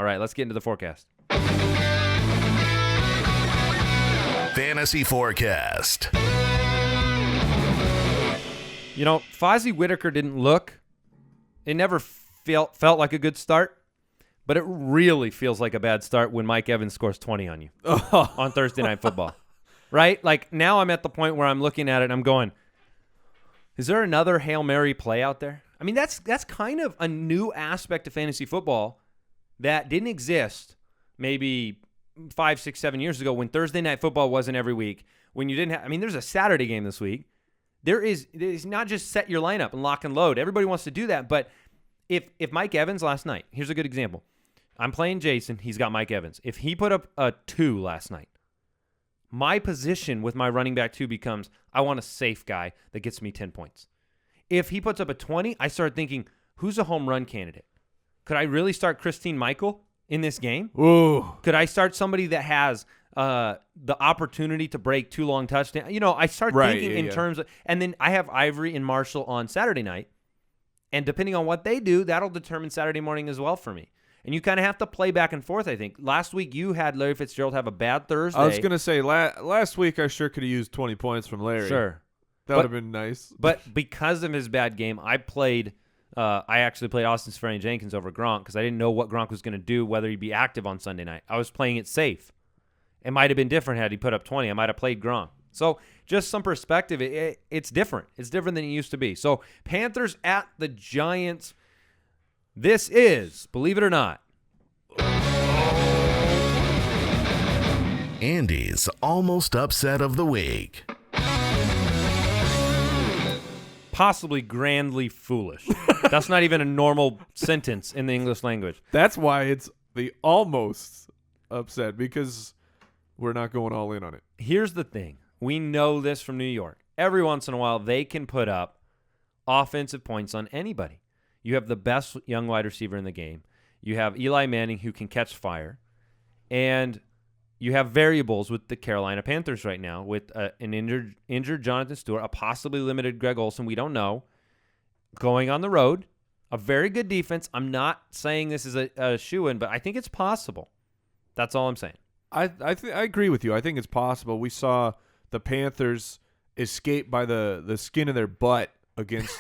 All right, let's get into the forecast. Fantasy Forecast. You know, Fozzy Whittaker didn't look. It never felt like a good start, but it really feels like a bad start when Mike Evans scores 20 on you on Thursday Night Football. Right? Like, now I'm at the point where I'm looking at it and I'm going, is there another Hail Mary play out there? I mean, that's kind of a new aspect of fantasy football that didn't exist maybe 5, 6, 7 years ago when Thursday Night Football wasn't every week. When you didn't have, I mean, there's a Saturday game this week. There's not just set your lineup and lock and load. Everybody wants to do that. But if Mike Evans last night, here's a good example. I'm playing Jason. He's got Mike Evans. If he put up a 2 last night, my position with my running back 2 becomes I want a safe guy that gets me 10 points. If he puts up a 20, I start thinking, who's a home run candidate? Could I really start Christine Michael in this game? Ooh. Could I start somebody that has the opportunity to break 2 long touchdowns? You know, I start thinking in terms of, and then I have Ivory and Marshall on Saturday night, and depending on what they do, that'll determine Saturday morning as well for me. And you kind of have to play back and forth, I think. Last week, you had Larry Fitzgerald have a bad Thursday. I was going to say, last week I sure could have used 20 points from Larry. Sure. That would have been nice. But because of his bad game, I actually played Austin Seferian-Jenkins over Gronk because I didn't know what Gronk was going to do, whether he'd be active on Sunday night. I was playing it safe. It might have been different had he put up 20. I might have played Gronk. So just some perspective, it's different. It's different than it used to be. So Panthers at the Giants. This is, believe it or not, Andy's almost upset of the week. possibly grandly foolish. That's not even a normal sentence in the English language. That's why it's the almost upset, because we're not going all in on it. Here's the thing. We know this from New York. Every once in a while, they can put up offensive points on anybody. You have the best young wide receiver in the game. You have Eli Manning, who can catch fire. And you have variables with the Carolina Panthers right now with an injured Jonathan Stewart, a possibly limited Greg Olsen, we don't know, going on the road. A very good defense. I'm not saying this is a shoo-in, but I think it's possible. That's all I'm saying. I agree with you. I think it's possible. We saw the Panthers escape by the skin of their butt against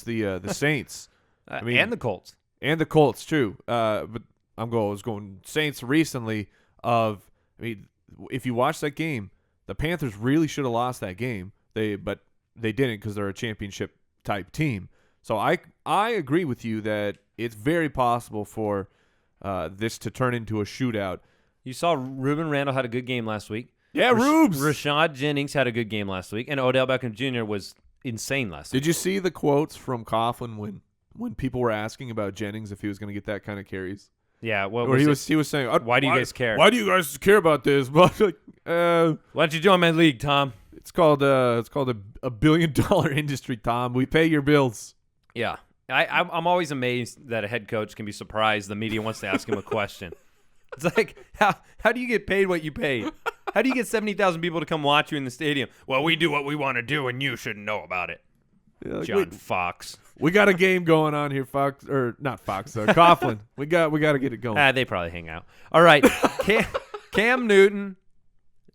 the Saints. I mean, and the Colts. And the Colts too. But I was going Saints recently. If you watch that game, the Panthers really should have lost that game. But they didn't, because they're a championship type team. So I agree with you that it's very possible for this to turn into a shootout. You saw Ruben Randall had a good game last week. Yeah, Rubes. Rashad Jennings had a good game last week, and Odell Beckham Jr. was insane last week. Did you see the quotes from Coughlin when people were asking about Jennings if he was going to get that kind of carries? Yeah, he was saying, "Why do you guys care? Why do you guys care about this?" But why don't you join my league, Tom? It's called a $1 billion industry, Tom. We pay your bills. Yeah, I'm always amazed that a head coach can be surprised the media wants to ask him a question. It's like, how do you get paid what you paid? How do you get 70,000 people to come watch you in the stadium? Well, we do what we want to do, and you shouldn't know about it. Yeah, John Fox. We got a game going on here, Fox, or not Fox, Coughlin. We got to get it going. They probably hang out. All right, Cam Newton,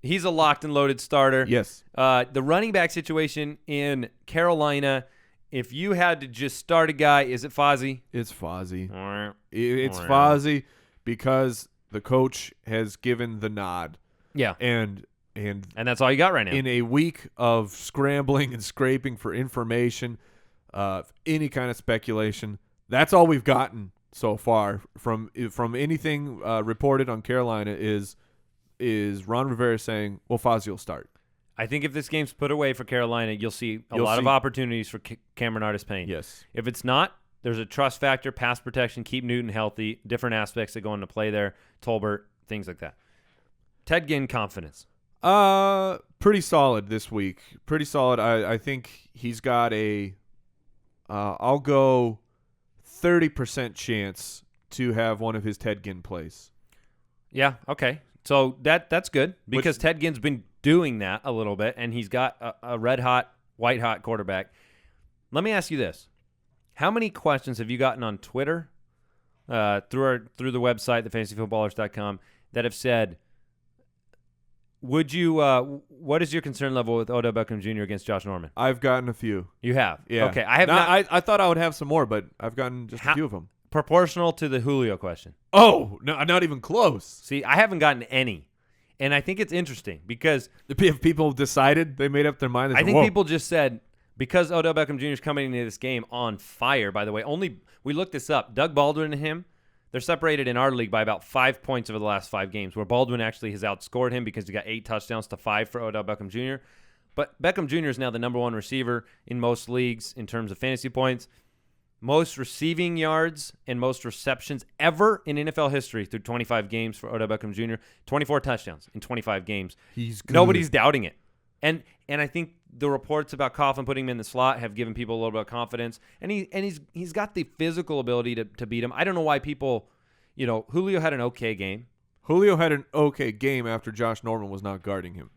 he's a locked and loaded starter. Yes. The running back situation in Carolina, if you had to just start a guy, is it Fozzy? It's Fozzy. It's Fozzy because the coach has given the nod. Yeah. And that's all you got right now. In a week of scrambling and scraping for information, any kind of speculation, that's all we've gotten so far from anything reported on Carolina is Ron Rivera saying, well, Fozzy will start. I think if this game's put away for Carolina, you'll see a lot of opportunities for Cameron Artis-Payne. Yes. If it's not, there's a trust factor, pass protection, keep Newton healthy, different aspects that go into play there, Tolbert, things like that. Ted Ginn, confidence. Pretty solid this week. Pretty solid. I think he's got I'll go 30% chance to have one of his Ted Ginn plays. Yeah, okay. So that's good because Ted Ginn's been doing that a little bit, and he's got a red-hot, white-hot quarterback. Let me ask you this. How many questions have you gotten on Twitter through the website, thefantasyfootballers.com, that have said, what is your concern level with Odell Beckham Jr. against Josh Norman? I've gotten a few. You have? Yeah. Okay. I have not. I thought I would have some more, but I've gotten just a few of them. Proportional to the Julio question. Oh, no, not even close. See, I haven't gotten any. And I think it's interesting because If people decided, they made up their mind. I think people just said, because Odell Beckham Jr. is coming into this game on fire, by the way, we looked this up. Doug Baldwin and him, they're separated in our league by about 5 points over the last 5 games, where Baldwin actually has outscored him because he got 8 touchdowns to 5 for Odell Beckham Jr. But Beckham Jr. is now the number 1 receiver in most leagues in terms of fantasy points. Most receiving yards and most receptions ever in NFL history through 25 games for Odell Beckham Jr. 24 touchdowns in 25 games. He's good. Nobody's doubting it. And I think the reports about Coughlin putting him in the slot have given people a little bit of confidence. And he's got the physical ability to beat him. I don't know why people, Julio had an okay game. Julio had an okay game after Josh Norman was not guarding him.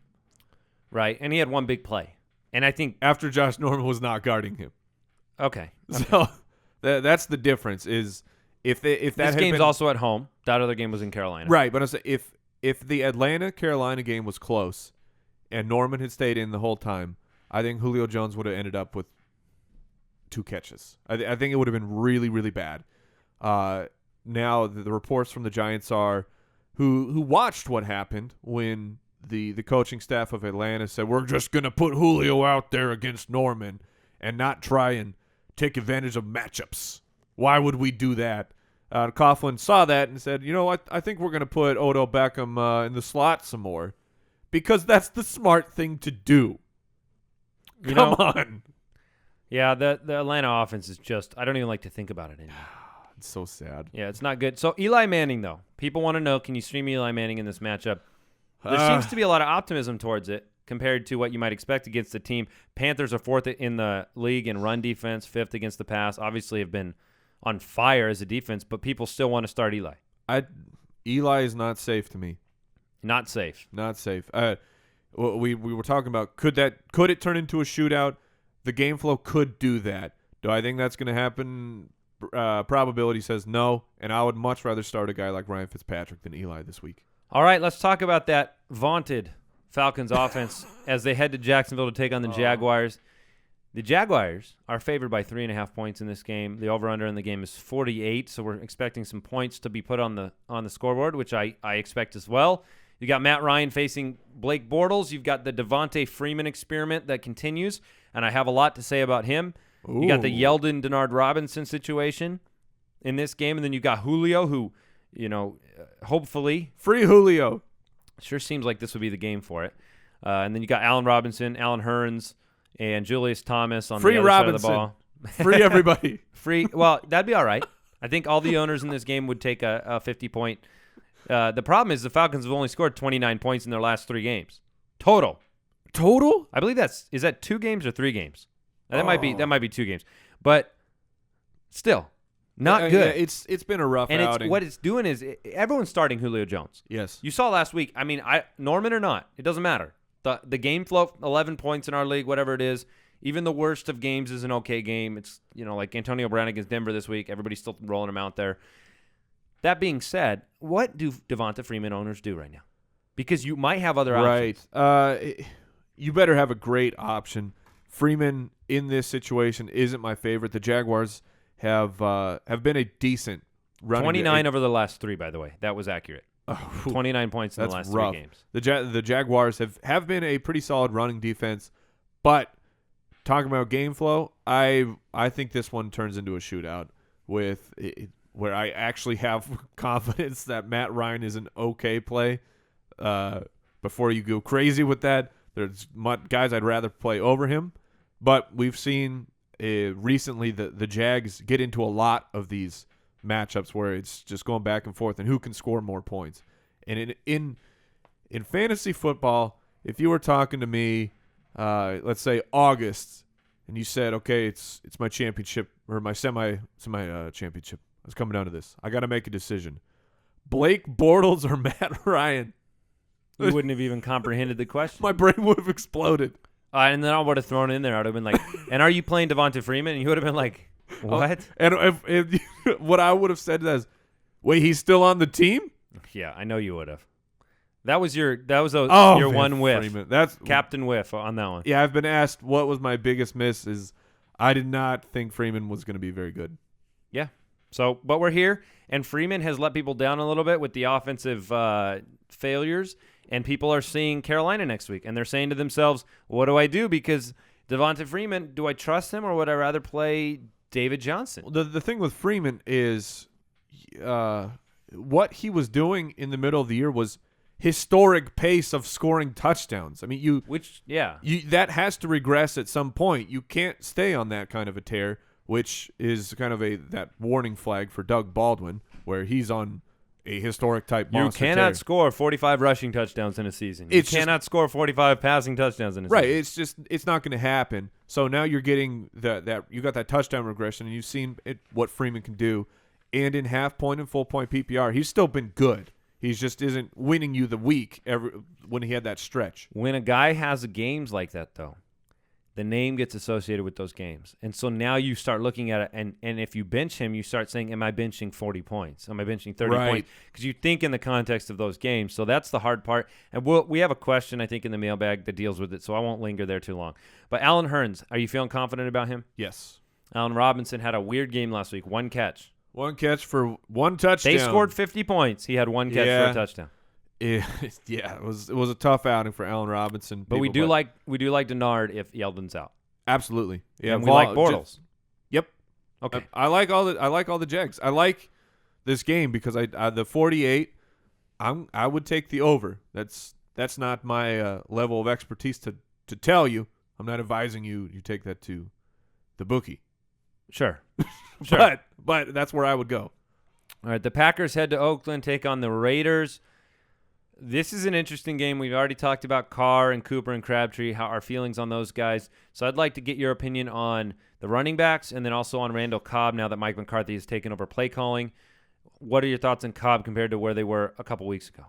Right. And he had one big play. And I think after Josh Norman was not guarding him. Okay. So that's the difference. Is if that this game's also at home. That other game was in Carolina. Right, but I'm saying if the Atlanta-Carolina game was close and Norman had stayed in the whole time, I think Julio Jones would have ended up with 2 catches. I think it would have been really, really bad. Now the reports from the Giants are who watched what happened when the coaching staff of Atlanta said, we're just going to put Julio out there against Norman and not try and take advantage of matchups. Why would we do that? Coughlin saw that and said, I think we're going to put Odell Beckham in the slot some more because that's the smart thing to do. Come on. Yeah, the Atlanta offense is just – I don't even like to think about it anymore. It's so sad. Yeah, it's not good. So Eli Manning, though. People want to know, can you stream Eli Manning in this matchup? There seems to be a lot of optimism towards it compared to what you might expect against the team. Panthers are 4th in the league in run defense, 5th against the pass. Obviously have been on fire as a defense, but people still want to start Eli. Eli is not safe to me. Not safe. Not safe. We were talking about could it turn into a shootout? The game flow could do that. Do I think that's going to happen? Probability says no, and I would much rather start a guy like Ryan Fitzpatrick than Eli this week. All right, let's talk about that vaunted Falcons offense as they head to Jacksonville to take on the Jaguars. The Jaguars are favored by 3.5 points in this game. The over-under in the game is 48, so we're expecting some points to be put on the scoreboard, which I expect as well. You got Matt Ryan facing Blake Bortles. You've got the Devontae Freeman experiment that continues, and I have a lot to say about him. Ooh. You got the Yeldon Denard Robinson situation in this game, and then you got Julio, who, hopefully free Julio. Sure seems like this would be the game for it. And then you got Allen Robinson, Allen Hurns, and Julius Thomas on free the other Robinson. side of the ball. Free everybody. Free. Well, that'd be all right. I think all the owners in this game would take a 50-point. The problem is the Falcons have only scored 29 points in their last 3 games. Total? I believe is that 2 games or 3 games? That might be 2 games. But still, not good. Yeah, it's been a rough outing. What it's doing is everyone's starting Julio Jones. Yes. You saw last week. I mean, Norman or not, it doesn't matter. The game flow, 11 points in our league, whatever it is. Even the worst of games is an okay game. It's like Antonio Brown against Denver this week. Everybody's still rolling him out there. That being said, what do Devonta Freeman owners do right now? Because you might have other options. Right. You better have a great option. Freeman in this situation isn't my favorite. The Jaguars have been a decent running 29 over the last 3, by the way. That was accurate. 29 points in the last rough. 3 games. The Jaguars have been a pretty solid running defense, but talking about game flow, I think this one turns into a shootout where I actually have confidence that Matt Ryan is an okay play. Before you go crazy with that, there's guys I'd rather play over him. But we've seen recently the Jags get into a lot of these matchups where it's just going back and forth and who can score more points. And in fantasy football, if you were talking to me, let's say August, and you said, okay, it's my championship or my semi championship. I was coming down to this. I got to make a decision. Blake Bortles or Matt Ryan? You wouldn't have even comprehended the question. My brain would have exploded. And then I would have thrown in there. I would have been like, and are you playing Devonta Freeman? And you would have been like, what? And if what I would have said is, Wait, he's still on the team? Yeah, I know you would have. That was your one whiff. Freeman. That's Captain whiff on that one. Yeah, I've been asked what was my biggest miss. Is I did not think Freeman was going to be very good. Yeah. So, but we're here, and Freeman has let people down a little bit with the offensive failures, and people are seeing Carolina next week, and they're saying to themselves, what do I do? Because Devonta Freeman, do I trust him, or would I rather play David Johnson? The thing with Freeman is what he was doing in the middle of the year was historic pace of scoring touchdowns. I mean, that has to regress at some point. You can't stay on that kind of a tear, which is kind of that warning flag for Doug Baldwin, where he's on a historic type monster. You cannot score 45 rushing touchdowns in a season. You cannot score 45 passing touchdowns in a season. Right. It's not going to happen. So now you're getting you got that touchdown regression, and you've seen what Freeman can do. And in half point and full point PPR, he's still been good. He just isn't winning you the week when he had that stretch. When a guy has games like that, though, the name gets associated with those games. And so now you start looking at it, and if you bench him, you start saying, am I benching 40 points? Am I benching 30 points? Because you think in the context of those games. So that's the hard part. And we have a question, I think, in the mailbag that deals with it, so I won't linger there too long. But Alan Hearns, are you feeling confident about him? Yes. Allen Robinson had a weird game last week, one catch. One catch for one touchdown. They scored 50 points. He had one catch for a touchdown. Yeah, it was a tough outing for Allen Robinson. But we do like Denard if Yeldon's out. Absolutely. Yeah, and we like Bortles. Yep. Okay. I like all the Jags. I like this game because the 48. I would take the over. That's not my level of expertise to tell you. I'm not advising you take that to the bookie. Sure. But that's where I would go. All right, the Packers head to Oakland, take on the Raiders. This is an interesting game. We've already talked about Carr and Cooper and Crabtree, how our feelings on those guys. So I'd like to get your opinion on the running backs and then also on Randall Cobb now that Mike McCarthy has taken over play calling. What are your thoughts on Cobb compared to where they were a couple weeks ago?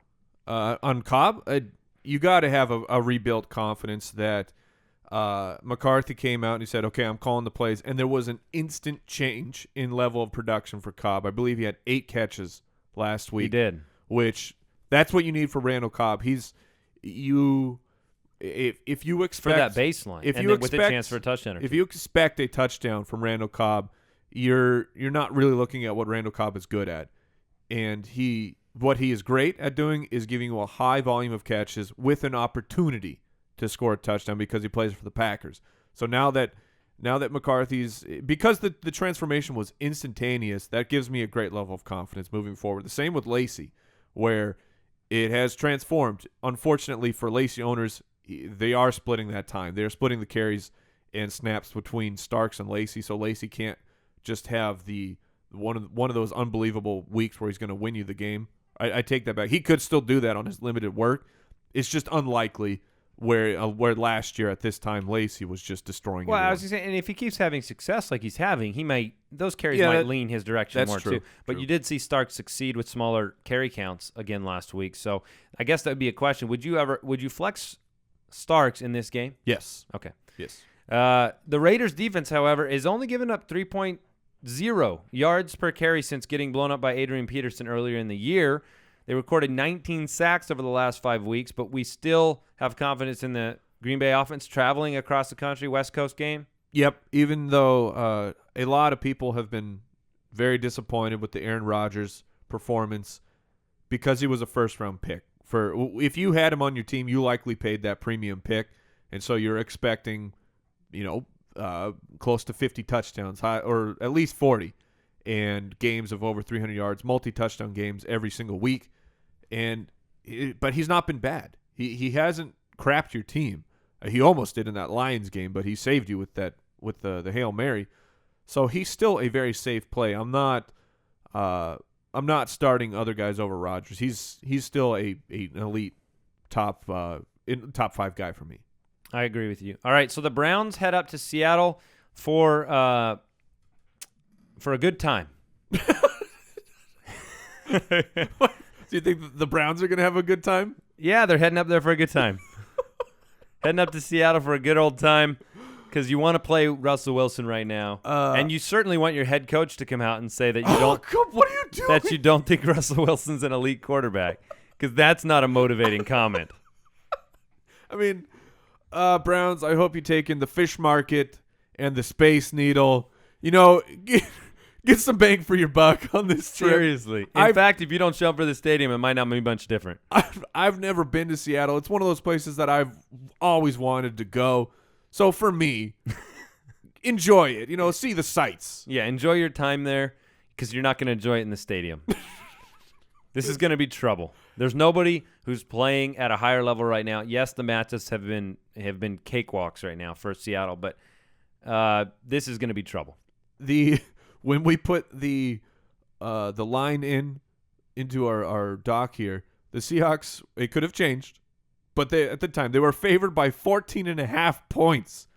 On Cobb, you got to have a rebuilt confidence that McCarthy came out and he said, okay, I'm calling the plays. And there was an instant change in level of production for Cobb. I believe he had 8 catches last week. He did. Which that's what you need for Randall Cobb. If you expect for that baseline, with a chance for a touchdown. If you expect a touchdown from Randall Cobb, you're not really looking at what Randall Cobb is good at. And what he is great at doing is giving you a high volume of catches with an opportunity to score a touchdown because he plays for the Packers. So now that McCarthy's – because the transformation was instantaneous, that gives me a great level of confidence moving forward. The same with Lacy, where it has transformed. Unfortunately for Lacy owners, they are splitting that time. They're splitting the carries and snaps between Starks and Lacy, so Lacy can't just have one of those unbelievable weeks where he's going to win you the game. I take that back. He could still do that on his limited work. It's just unlikely where last year at this time Lacy was just destroying. Well, everyone. I was going to say, and if he keeps having success like he's having, those carries might lean his direction more true, too. But you did see Stark succeed with smaller carry counts again last week. So I guess that would be a question. Would you flex Starks in this game? Yes. Okay. Yes. The Raiders defense, however, is only given up 3.0 yards per carry since getting blown up by Adrian Peterson earlier in the year. They recorded 19 sacks over the last 5 weeks, but we still have confidence in the Green Bay offense traveling across the country, West Coast game. Yep, even though a lot of people have been very disappointed with the Aaron Rodgers performance because he was a first-round pick. If you had him on your team, you likely paid that premium pick, and so you're expecting, close to 50 touchdowns, or at least 40, and games of over 300 yards, multi-touchdown games every single week. But he's not been bad. He hasn't crapped your team. He almost did in that Lions game, but he saved you with the Hail Mary. So he's still a very safe play. I'm not starting other guys over Rodgers. He's still an elite top 5 guy for me. I agree with you. All right, so the Browns head up to Seattle for a good time. Do you think the Browns are going to have a good time? Yeah, they're heading up there for a good time. Heading up to Seattle for a good old time. because you want to play Russell Wilson right now, and you certainly want your head coach to come out and say that you don't. What are you doing? That you don't think Russell Wilson's an elite quarterback, because that's not a motivating comment. I mean, Browns, I hope you take in the fish market and the Space Needle. Get some bang for your buck on this trip. Seriously. In fact, if you don't show up for the stadium, it might not be much different. I've never been to Seattle. It's one of those places that I've always wanted to go. So for me, enjoy it. See the sights. Yeah, enjoy your time there, because you're not going to enjoy it in the stadium. This is going to be trouble. There's nobody who's playing at a higher level right now. Yes, the matchups have been cakewalks right now for Seattle, but this is going to be trouble. When we put the line into our doc here, the Seahawks, it could have changed, but at the time they were favored by 14.5 points,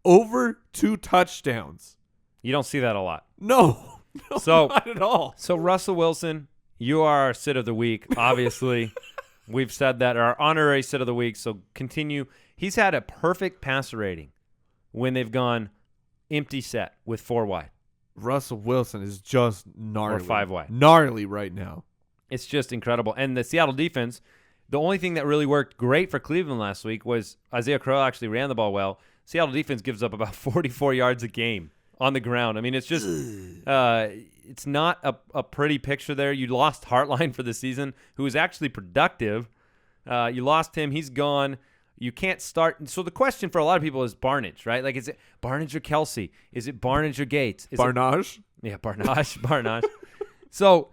over 2 touchdowns. You don't see that a lot. No, not at all. So Russell Wilson, you are our sit of the week. Obviously, we've said that, our honorary sit of the week. So continue. He's had a perfect passer rating when they've gone empty set with 4 wide. Russell Wilson is just gnarly. Or 5 wide. Gnarly right now. It's just incredible. And the Seattle defense, the only thing that really worked great for Cleveland last week was Isaiah Crowell actually ran the ball well. Seattle defense gives up about 44 yards a game on the ground. I mean, it's just it's not a pretty picture there. You lost Hartline for the season, who was actually productive. You lost him. He's gone. You can't start. So the question for a lot of people is Barnidge, right? Like, is it Barnidge or Kelsey? Is it Barnidge or Gates? Barnage? Barnage. So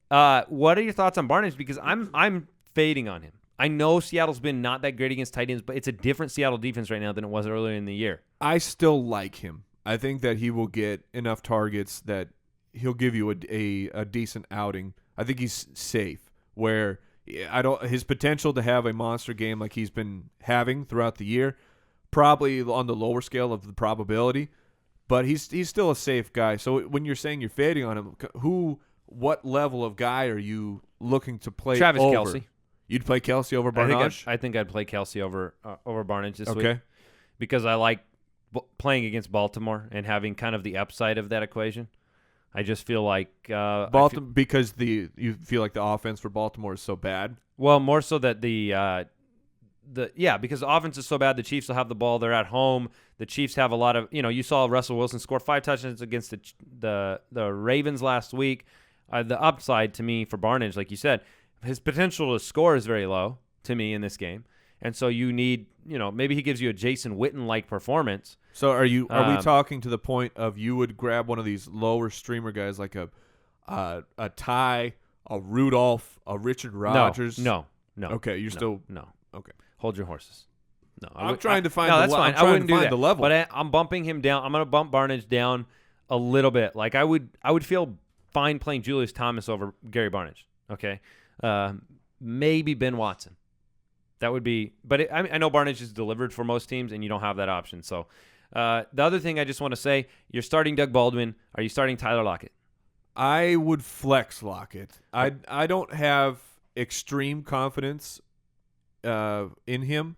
what are your thoughts on Barnidge? Because I'm fading on him. I know Seattle's been not that great against tight ends, but it's a different Seattle defense right now than it was earlier in the year. I still like him. I think that he will get enough targets that he'll give you a decent outing. I think he's safe, where his potential to have a monster game like he's been having throughout the year, probably on the lower scale of the probability, but he's still a safe guy. So when you're saying you're fading on him, what level of guy are you looking to play Travis over? Kelce. You'd play Kelce over Barnage? I think I'd play Kelsey over Barnidge this week. Okay. Because I like playing against Baltimore and having kind of the upside of that equation. I just feel like Baltimore, because you feel like the offense for Baltimore is so bad. Well, more so that because the offense is so bad, the Chiefs will have the ball. They're at home. The Chiefs have a lot of you saw Russell Wilson score 5 touchdowns against the Ravens last week. The upside to me for Barnidge, like you said, his potential to score is very low to me in this game, and so you need maybe he gives you a Jason Witten-like performance. So are we talking to the point of you would grab one of these lower streamer guys like a Ty, a Rudolph, a Richard Rodgers? No. Okay, you're still no. Okay. Hold your horses. No, I'm trying to find. That's fine. I wouldn't do that. The level, but I'm bumping him down. I'm going to bump Barnidge down a little bit. Like I would feel fine playing Julius Thomas over Gary Barnidge. Okay, maybe Ben Watson. That would be. But I know Barnidge is delivered for most teams, and you don't have that option. So the other thing I just want to say, you're starting Doug Baldwin. Are you starting Tyler Lockett? I would flex Lockett. I don't have extreme confidence in him,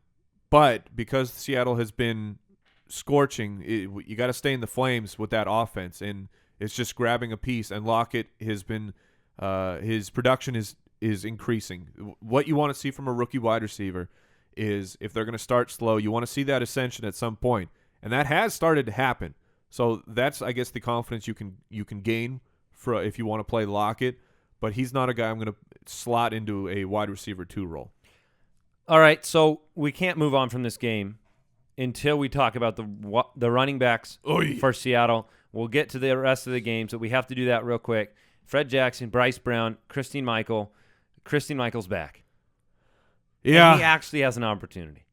but because Seattle has been scorching, you got to stay in the flames with that offense, and it's just grabbing a piece. And Lockett has been his production is increasing. What you want to see from a rookie wide receiver is if they're going to start slow, you want to see that ascension at some point, and that has started to happen. So that's, I guess, the confidence you can gain for if you want to play Lockett, but he's not a guy I'm going to slot into a wide receiver 2 role. All right, so we can't move on from this game until we talk about the running backs for Seattle. We'll get to the rest of the games, but we have to do that real quick. Fred Jackson, Bryce Brown, Christine Michael. Christine Michael's back. Yeah. And he actually has an opportunity.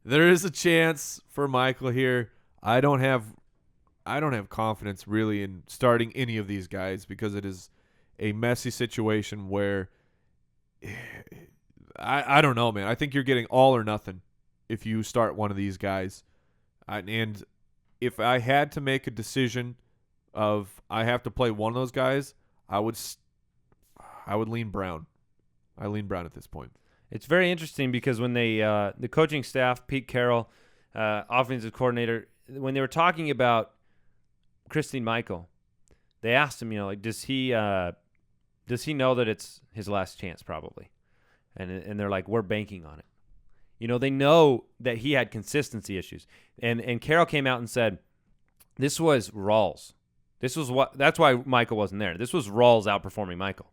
There is a chance for Michael here. I don't have confidence really in starting any of these guys because it is a messy situation where I don't know, man. I think you're getting all or nothing if you start one of these guys. And if I had to make a decision of I have to play one of those guys, I would lean Brown. I lean Brown at this point. It's very interesting because when they the coaching staff, Pete Carroll, offensive coordinator, when they were talking about Christine Michael, they asked him, like, does he know that it's his last chance? Probably, and they're like, we're banking on it. They know that he had consistency issues, and Carroll came out and said, this was Rawls. That's why Michael wasn't there. This was Rawls outperforming Michael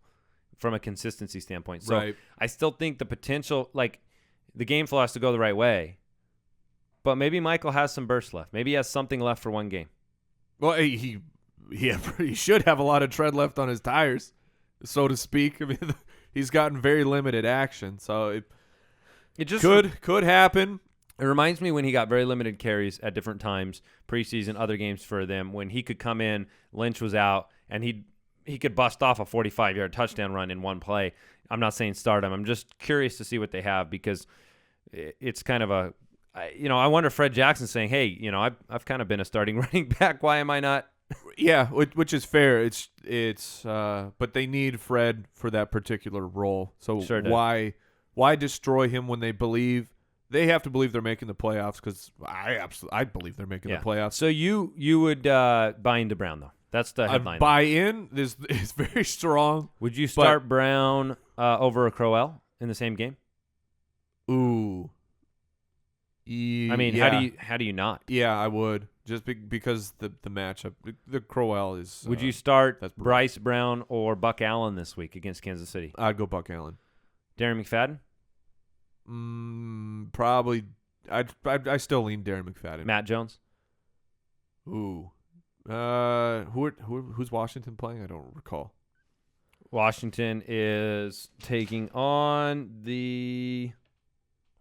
from a consistency standpoint. So right. I still think the potential, like, the game flow has to go the right way. But maybe Michael has some burst left. Maybe he has something left for one game. Well, he should have a lot of tread left on his tires, so to speak. I mean, he's gotten very limited action, so it just could happen. It reminds me when he got very limited carries at different times, preseason, other games for them, when he could come in, Lynch was out, and he could bust off a 45-yard touchdown run in one play. I'm not saying start him. I'm just curious to see what they have, because it's kind of I wonder if Fred Jackson's saying, hey, I've kind of been a starting running back. Why am I not? Yeah, which is fair. But they need Fred for that particular role. So sure why destroy him when they have to believe they're making the playoffs? Because I believe they're making the playoffs. So you would buy into Brown, though. That's the headline. Buy in is very strong. Would you start Brown over a Crowell in the same game? Ooh. I mean, yeah. how do you not? Yeah, I would. Just because the matchup, the Crowell is. Would you start Bryce Brown or Buck Allen this week against Kansas City? I'd go Buck Allen. Darren McFadden? Probably. I still lean Darren McFadden. Matt Jones? Ooh. Who's Washington playing? I don't recall. Washington is taking on the.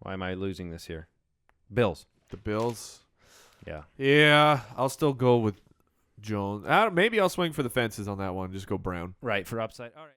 Why am I losing this here? Bills. The Bills. Yeah. Yeah, I'll still go with Jones. Maybe I'll swing for the fences on that one. Just go Brown. Right, for upside. All right.